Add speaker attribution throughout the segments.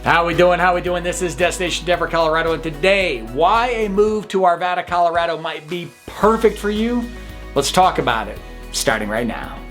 Speaker 1: How we doing? How we doing? This is Destination Denver, Colorado, and today, why a move to Arvada, Colorado might be perfect for you. Let's talk about it, starting right now.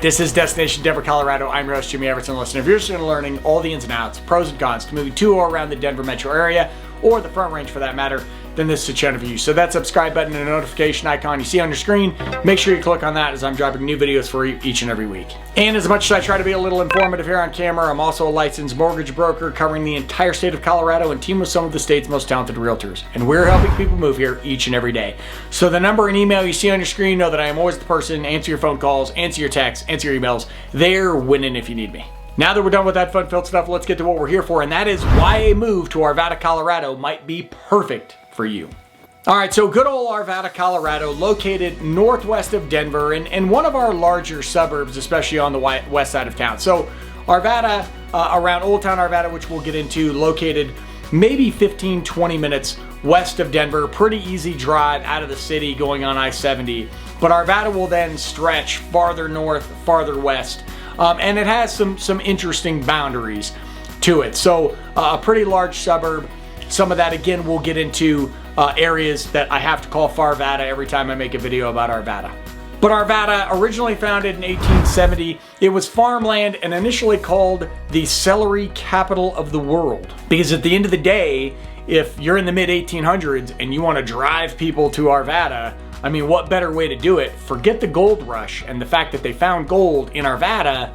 Speaker 1: This is Destination Denver, Colorado. I'm your host, Jimmy Everson. Listen, if you're interested in learning all the ins and outs, pros and cons to moving to or around the Denver metro area, or the Front Range for that matter, then this is a channel for you. So that subscribe button and a notification icon you see on your screen, make sure you click on that as I'm dropping new videos for you each and every week. And as much as I try to be a little informative here on camera, I'm also a licensed mortgage broker covering the entire state of Colorado and team with some of the state's most talented realtors. And we're helping people move here each and every day. So the number and email you see on your screen, know that I am always the person, answer your phone calls, answer your texts, answer your emails. They're winning if you need me. Now that we're done with that fun-filled stuff, let's get to what we're here for, and that is why a move to Arvada, Colorado might be perfect for you. All right, so good old Arvada, Colorado, located northwest of Denver and one of our larger suburbs, especially on the west side of town. So Arvada, around Oldtown, Arvada, which we'll get into, located maybe 15, 20 minutes west of Denver. Pretty easy drive out of the city going on I-70. But Arvada will then stretch farther north, farther west. And it has some interesting boundaries to it. So a pretty large suburb. Some of that, again, we'll get into areas that I have to call Farvada every time I make a video about Arvada. But Arvada, originally founded in 1870, it was farmland and initially called the celery capital of the world. Because at the end of the day, if you're in the mid-1800s and you want to drive people to Arvada, I mean, what better way to do it? Forget the gold rush and the fact that they found gold in Arvada.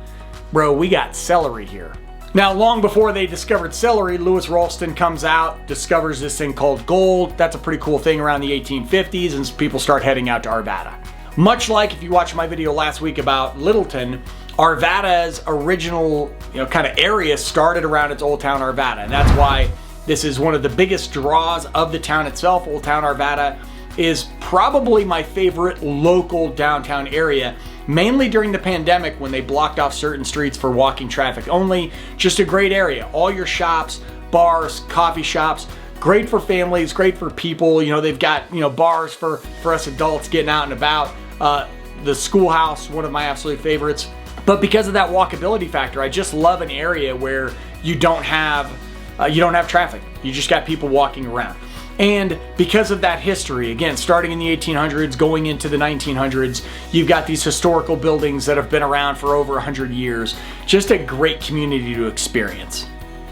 Speaker 1: Bro, we got celery here. Now, long before they discovered celery, Lewis Ralston comes out, discovers this thing called gold. That's a pretty cool thing around the 1850s, and people start heading out to Arvada. Much like if you watched my video last week about Littleton, Arvada's original, kind of area started around its Oldtown, Arvada. And that's why this is one of the biggest draws of the town itself. Oldtown, Arvada is probably my favorite local downtown area, mainly during the pandemic when they blocked off certain streets for walking traffic only. Just a great area. All your shops, bars, coffee shops, great for families, great for people. They've got, bars for us adults getting out and about. The schoolhouse, one of my absolute favorites. But because of that walkability factor, I just love an area where you don't have traffic. You just got people walking around. And because of that history, again, starting in the 1800s, going into the 1900s, you've got these historical buildings that have been around for over 100 years. Just a great community to experience.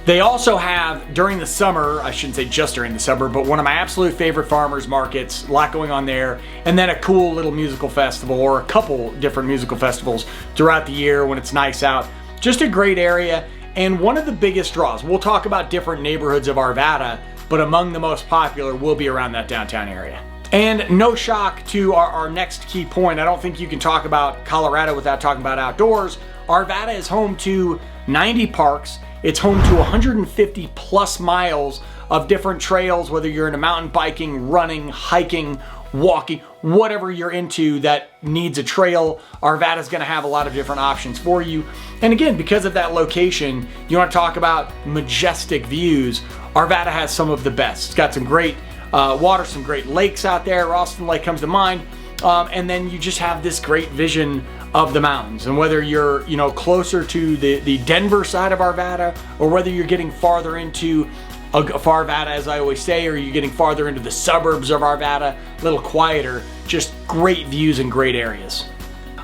Speaker 1: They also have, during the summer, I shouldn't say just during the summer, but one of my absolute favorite farmers markets, a lot going on there, and then a cool little musical festival, or a couple different musical festivals throughout the year when it's nice out. Just a great area, and one of the biggest draws. We'll talk about different neighborhoods of Arvada, but among the most popular will be around that downtown area. And no shock to our next key point, I don't think you can talk about Colorado without talking about outdoors. Arvada is home to 90 parks. It's home to 150 plus miles of different trails, whether you're into mountain biking, running, hiking, walking, whatever you're into that needs a trail, Arvada's gonna have a lot of different options for you. And again, because of that location, you wanna talk about majestic views, Arvada has some of the best. It's got some great water, some great lakes out there. Ralston Lake comes to mind. And then you just have this great vision of the mountains. And whether you're, closer to the Denver side of Arvada, or whether you're getting farther into Farvada, as I always say, or you're getting farther into the suburbs of Arvada, a little quieter, just great views and great areas.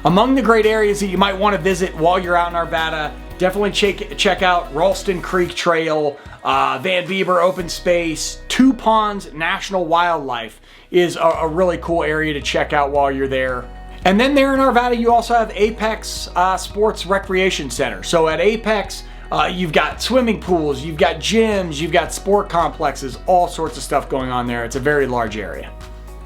Speaker 1: Among the great areas that you might want to visit while you're out in Arvada, definitely check out Ralston Creek Trail, Van Bieber Open Space, Two Ponds National Wildlife is a really cool area to check out while you're there. And then there in Arvada, you also have Apex Sports Recreation Center. So at Apex, you've got swimming pools, you've got gyms, you've got sport complexes, all sorts of stuff going on there. It's a very large area.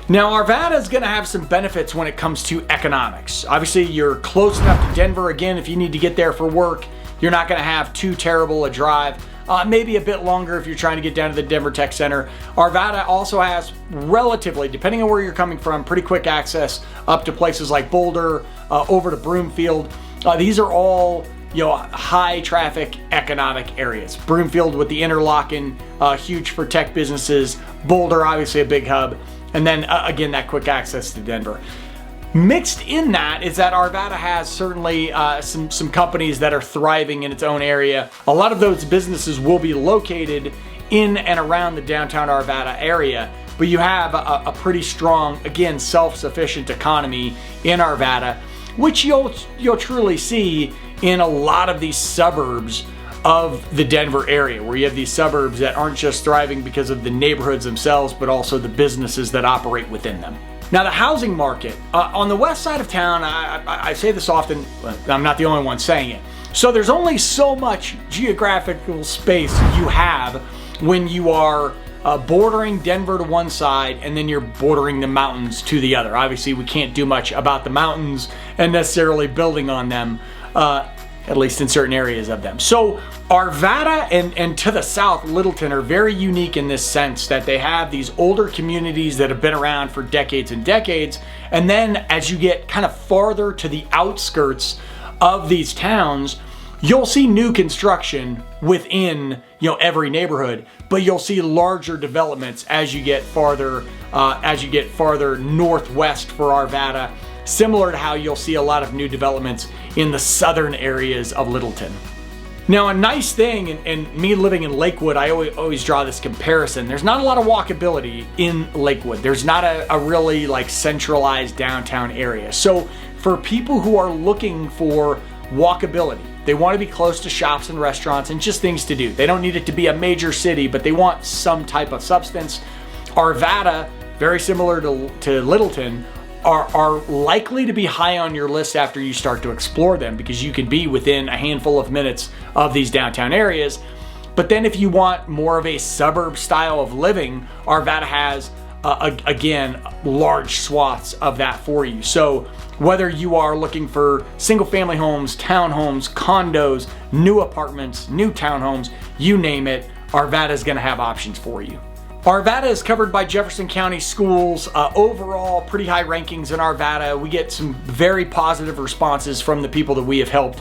Speaker 1: Now, Arvada is going to have some benefits when it comes to economics. Obviously, you're close enough to Denver. Again, if you need to get there for work, you're not going to have too terrible a drive. Maybe a bit longer if you're trying to get down to the Denver Tech Center. Arvada also has relatively, depending on where you're coming from, pretty quick access up to places like Boulder, over to Broomfield. These are all, high traffic economic areas. Broomfield with the interlocking, huge for tech businesses. Boulder, obviously a big hub. And then again, that quick access to Denver. Mixed in that is that Arvada has certainly some companies that are thriving in its own area. A lot of those businesses will be located in and around the downtown Arvada area, but you have a pretty strong, again, self-sufficient economy in Arvada, which you'll truly see in a lot of these suburbs of the Denver area, where you have these suburbs that aren't just thriving because of the neighborhoods themselves, but also the businesses that operate within them. Now, the housing market on the west side of town, I say this often, I'm not the only one saying it. So there's only so much geographical space you have when you are bordering Denver to one side and then you're bordering the mountains to the other. Obviously, we can't do much about the mountains and necessarily building on them, at least in certain areas of them. So Arvada and to the south, Littleton, are very unique in this sense that they have these older communities that have been around for decades and decades. And then as you get kind of farther to the outskirts of these towns, you'll see new construction within, every neighborhood, but you'll see larger developments as you get farther northwest for Arvada, similar to how you'll see a lot of new developments in the southern areas of Littleton. Now, a nice thing, and me living in Lakewood, I always draw this comparison. There's not a lot of walkability in Lakewood. There's not a really centralized downtown area. So for people who are looking for walkability, they want to be close to shops and restaurants and just things to do. They don't need it to be a major city, but they want some type of substance. Arvada, very similar to Littleton, are likely to be high on your list after you start to explore them, because you can be within a handful of minutes of these downtown areas. But then if you want more of a suburb style of living, Arvada has, again, large swaths of that for you. So whether you are looking for single family homes, townhomes, condos, new apartments, new townhomes, you name it, Arvada is going to have options for you. Arvada is covered by Jefferson County Schools. Overall, pretty high rankings in Arvada. We get some very positive responses from the people that we have helped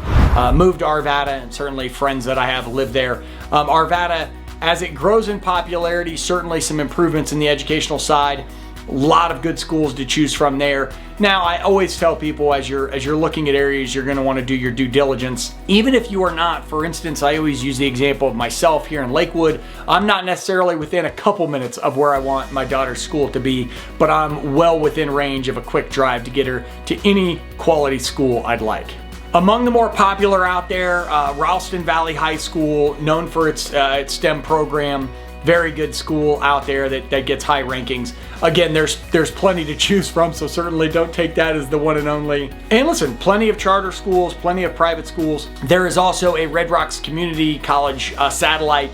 Speaker 1: move to Arvada, and certainly friends that I have live there. Arvada, as it grows in popularity, certainly some improvements in the educational side. A lot of good schools to choose from there. Now, I always tell people, as you're looking at areas, you're going to want to do your due diligence. Even if you are not, for instance, I always use the example of myself here in Lakewood. I'm not necessarily within a couple minutes of where I want my daughter's school to be, but I'm well within range of a quick drive to get her to any quality school I'd like. Among the more popular out there, Ralston Valley High School, known for its STEM program. Very good school out there that gets high rankings. Again, there's plenty to choose from, so certainly don't take that as the one and only. And listen, plenty of charter schools, plenty of private schools. There is also a Red Rocks Community College satellite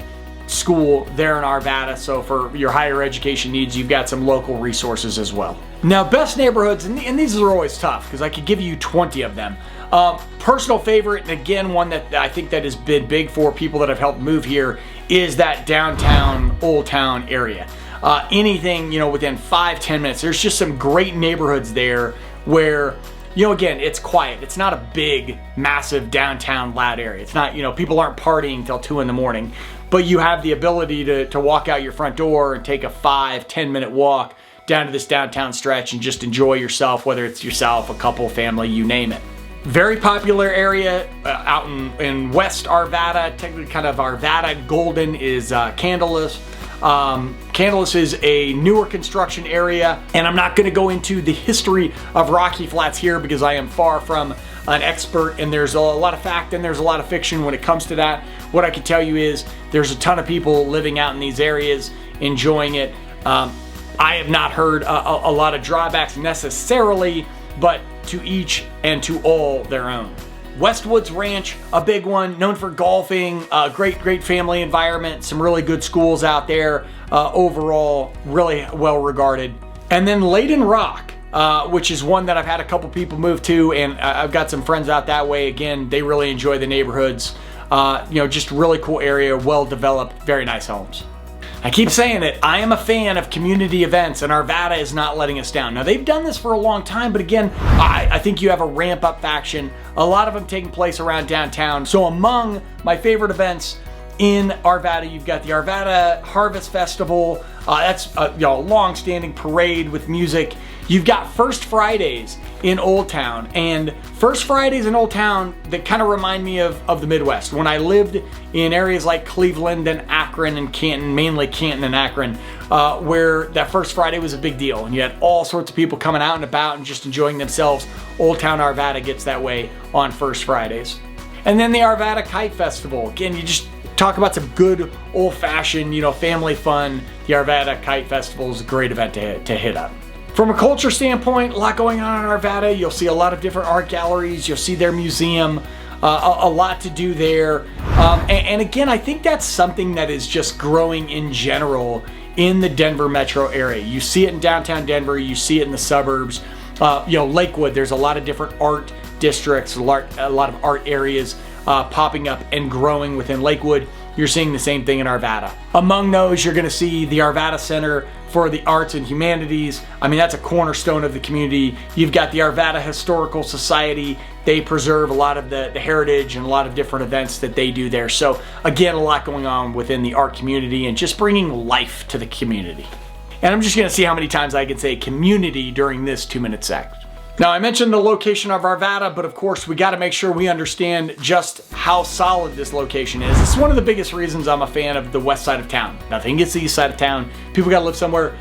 Speaker 1: school there in Arvada, so for your higher education needs, you've got some local resources as well. Now, best neighborhoods, and these are always tough because I could give you 20 of them. Personal favorite, and again, one that I think that has been big for people that have helped move here, is that downtown Oldtown area. Anything, within 5-10 minutes. There's just some great neighborhoods there where, again, it's quiet. It's not a big, massive downtown loud area. It's not, people aren't partying till 2 a.m, but you have the ability to walk out your front door and take a 5-10 minute walk down to this downtown stretch and just enjoy yourself, whether it's yourself, a couple, family, you name it. Very popular area out in West Arvada, technically kind of Arvada Golden, is Candleless. Candleless is a newer construction area, and I'm not going to go into the history of Rocky Flats here because I am far from an expert, and there's a lot of fact and there's a lot of fiction when it comes to that. What I can tell you is there's a ton of people living out in these areas enjoying it. I have not heard a lot of drawbacks necessarily, but to each and to all their own. Westwoods Ranch, a big one, known for golfing, great family environment, some really good schools out there, overall really well regarded. And then Layden Rock, which is one that I've had a couple people move to, and I've got some friends out that way. Again, they really enjoy the neighborhoods. Just really cool area, well developed, very nice homes. I keep saying it, I am a fan of community events, and Arvada is not letting us down. Now, they've done this for a long time, but again, I think you have a ramp-up faction, a lot of them taking place around downtown. So among my favorite events in Arvada, you've got the Arvada Harvest Festival. That's a long-standing parade with music. You've got First Fridays in Oldtown, and First Fridays in Oldtown that kind of remind me of the Midwest. When I lived in areas like Cleveland and Akron and Canton, mainly Canton and Akron, where that First Friday was a big deal, and you had all sorts of people coming out and about and just enjoying themselves. Oldtown Arvada gets that way on First Fridays. And then the Arvada Kite Festival. Again, you just talk about some good old-fashioned, family fun. The Arvada Kite Festival is a great event to hit up. From a culture standpoint, a lot going on in Arvada. You'll see a lot of different art galleries. You'll see their museum, a lot to do there. And again, I think that's something that is just growing in general in the Denver metro area. You see it in downtown Denver. You see it in the suburbs. Lakewood, there's a lot of different art districts, a lot of art areas popping up and growing within Lakewood. You're seeing the same thing in Arvada. Among those, you're gonna see the Arvada Center for the Arts and Humanities. I mean, that's a cornerstone of the community. You've got the Arvada Historical Society. They preserve a lot of the heritage and a lot of different events that they do there. So again, a lot going on within the art community and just bringing life to the community. And I'm just gonna see how many times I can say community during this 2-minute sec. Now, I mentioned the location of Arvada, but of course, we got to make sure we understand just how solid this location is. It's one of the biggest reasons I'm a fan of the west side of town. Nothing gets the east side of town. People got to live somewhere.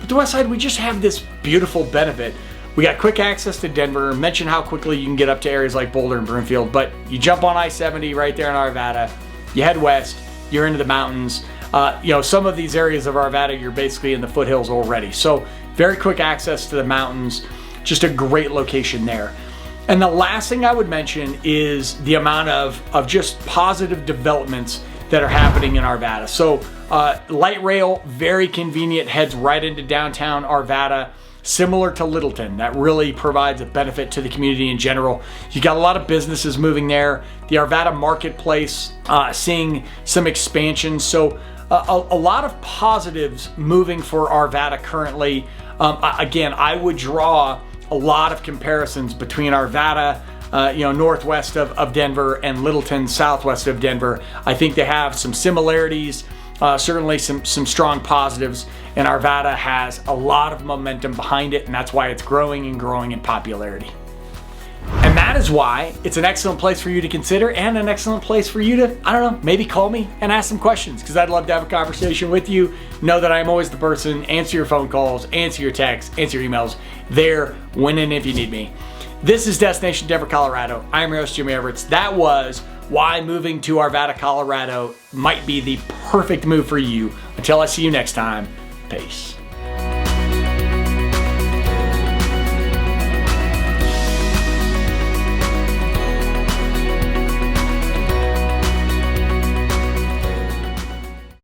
Speaker 1: But the west side, we just have this beautiful benefit. We got quick access to Denver. Mention how quickly you can get up to areas like Boulder and Broomfield, but you jump on I-70 right there in Arvada. You head west. You're into the mountains. Some of these areas of Arvada, you're basically in the foothills already. So very quick access to the mountains. Just a great location there. And the last thing I would mention is the amount of just positive developments that are happening in Arvada. So light rail, very convenient, heads right into downtown Arvada, similar to Littleton. That really provides a benefit to the community in general. You got a lot of businesses moving there. The Arvada Marketplace, seeing some expansion. So a lot of positives moving for Arvada currently. Again, I would draw a lot of comparisons between Arvada, northwest of Denver, and Littleton, southwest of Denver. I think they have some similarities, certainly some strong positives, and Arvada has a lot of momentum behind it, and that's why it's growing and growing in popularity. And that is why it's an excellent place for you to consider and an excellent place for you to, maybe call me and ask some questions, because I'd love to have a conversation with you. Know that I'm always the person, answer your phone calls, answer your texts, answer your emails, there when and if you need me. This is Destination Denver, Colorado. I'm your host, Jimmy Everett. That was why moving to Arvada, Colorado might be the perfect move for you. Until I see you next time, peace.